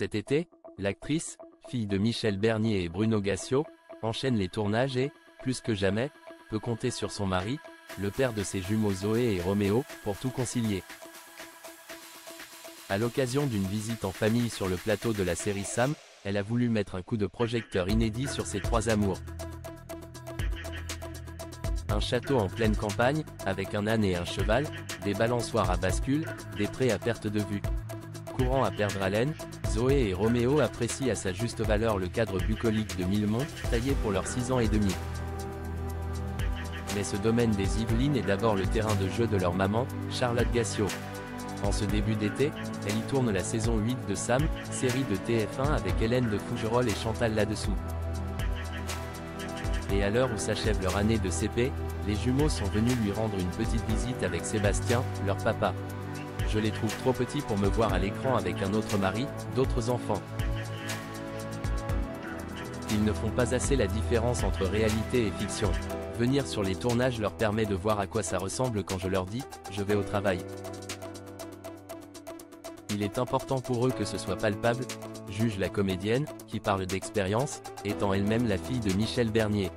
Cet été, l'actrice, fille de Michel Bernier et Bruno Gassio, enchaîne les tournages et, plus que jamais, peut compter sur son mari, le père de ses jumeaux Zoé et Roméo, pour tout concilier. À l'occasion d'une visite en famille sur le plateau de la série Sam, elle a voulu mettre un coup de projecteur inédit sur ses trois amours. Un château en pleine campagne, avec un âne et un cheval, des balançoires à bascule, des prés à perte de vue. Courant à perdre haleine, Zoé et Roméo apprécient à sa juste valeur le cadre bucolique de Millemont, taillé pour leurs 6 ans et demi. Mais ce domaine des Yvelines est d'abord le terrain de jeu de leur maman, Charlotte Gassio. En ce début d'été, elle y tourne la saison 8 de Sam, série de TF1 avec Hélène de Fougerolles et Chantal là-dessous. Et à l'heure où s'achève leur année de CP, les jumeaux sont venus lui rendre une petite visite avec Sébastien, leur papa. Je les trouve trop petits pour me voir à l'écran avec un autre mari, d'autres enfants. Ils ne font pas assez la différence entre réalité et fiction. Venir sur les tournages leur permet de voir à quoi ça ressemble quand je leur dis « je vais au travail ». Il est important pour eux que ce soit palpable, juge la comédienne, qui parle d'expérience, étant elle-même la fille de Michel Bernier.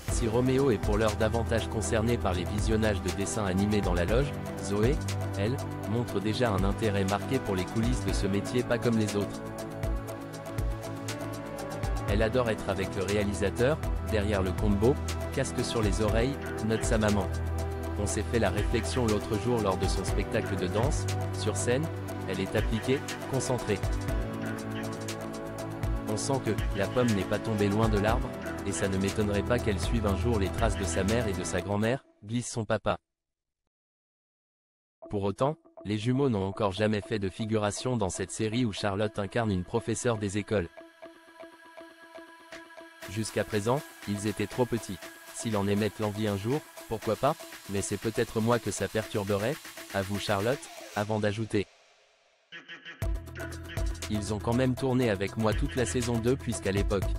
Si Roméo est pour l'heure davantage concerné par les visionnages de dessins animés dans la loge, Zoé, elle, montre déjà un intérêt marqué pour les coulisses de ce métier pas comme les autres. Elle adore être avec le réalisateur, derrière le combo, casque sur les oreilles, note sa maman. On s'est fait la réflexion l'autre jour lors de son spectacle de danse, sur scène, elle est appliquée, concentrée. On sent que la pomme n'est pas tombée loin de l'arbre, et ça ne m'étonnerait pas qu'elle suive un jour les traces de sa mère et de sa grand-mère, glisse son papa. Pour autant, les jumeaux n'ont encore jamais fait de figuration dans cette série où Charlotte incarne une professeure des écoles. Jusqu'à présent, ils étaient trop petits. S'ils en émettent l'envie un jour, pourquoi pas, mais c'est peut-être moi que ça perturberait, avoue Charlotte, avant d'ajouter. Ils ont quand même tourné avec moi toute la saison 2 puisqu'à l'époque,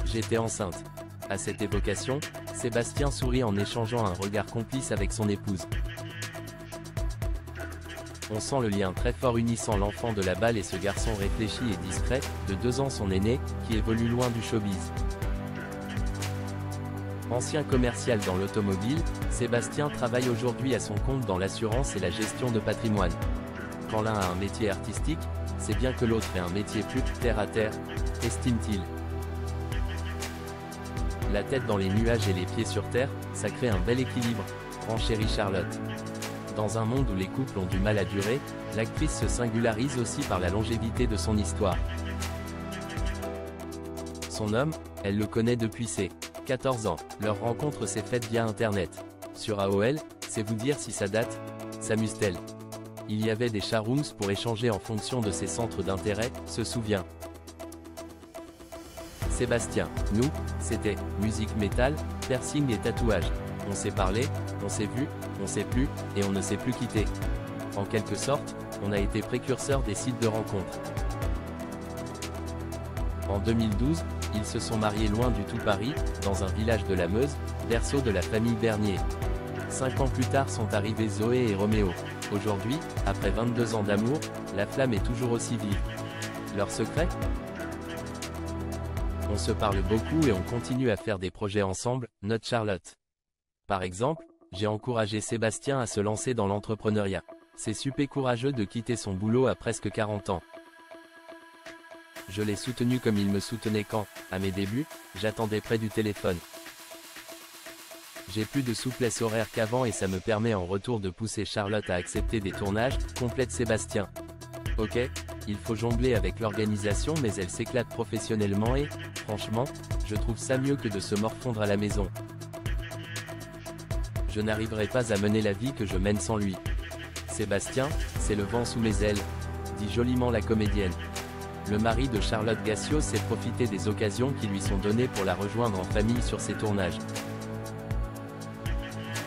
j'étais enceinte. À cette évocation, Sébastien sourit en échangeant un regard complice avec son épouse. On sent le lien très fort unissant l'enfant de la balle et ce garçon réfléchi et discret, de 2 ans son aîné, qui évolue loin du showbiz. Ancien commercial dans l'automobile, Sébastien travaille aujourd'hui à son compte dans l'assurance et la gestion de patrimoine. Quand l'un a un métier artistique, c'est bien que l'autre ait un métier plus terre à terre, estime-t-il. La tête dans les nuages et les pieds sur terre, ça crée un bel équilibre, renchérit Charlotte. Dans un monde où les couples ont du mal à durer, l'actrice se singularise aussi par la longévité de son histoire. Son homme, elle le connaît depuis ses 14 ans. Leur rencontre s'est faite via Internet. Sur AOL, c'est vous dire si ça date, s'amuse-t-elle. Il y avait des charooms pour échanger en fonction de ses centres d'intérêt, se souvient Sébastien. Nous, c'était musique métal, piercing et tatouage. On s'est parlé, on s'est vu, on s'est plus, et on ne s'est plus quitté. En quelque sorte, on a été précurseurs des sites de rencontres. En 2012, ils se sont mariés loin du tout Paris, dans un village de la Meuse, berceau de la famille Bernier. 5 ans plus tard sont arrivés Zoé et Roméo. Aujourd'hui, après 22 ans d'amour, la flamme est toujours aussi vive. Leur secret ? On se parle beaucoup et on continue à faire des projets ensemble, note Charlotte. Par exemple, j'ai encouragé Sébastien à se lancer dans l'entrepreneuriat. C'est super courageux de quitter son boulot à presque 40 ans. Je l'ai soutenu comme il me soutenait quand, à mes débuts, j'attendais près du téléphone. J'ai plus de souplesse horaire qu'avant et ça me permet en retour de pousser Charlotte à accepter des tournages, complète Sébastien. Ok, il faut jongler avec l'organisation mais elle s'éclate professionnellement et, franchement, je trouve ça mieux que de se morfondre à la maison. Je n'arriverai pas à mener la vie que je mène sans lui. Sébastien, c'est le vent sous mes ailes, dit joliment la comédienne. Le mari de Charlotte Gassio sait profiter des occasions qui lui sont données pour la rejoindre en famille sur ses tournages.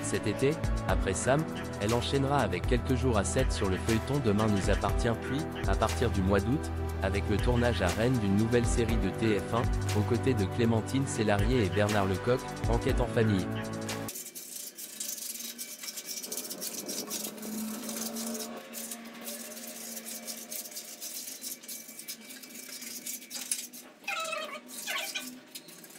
Cet été, après Sam, elle enchaînera avec quelques jours à 7 sur le feuilleton Demain nous appartient puis, à partir du mois d'août, avec le tournage à Rennes d'une nouvelle série de TF1, aux côtés de Clémentine Célarié et Bernard Lecoq, Enquête en famille.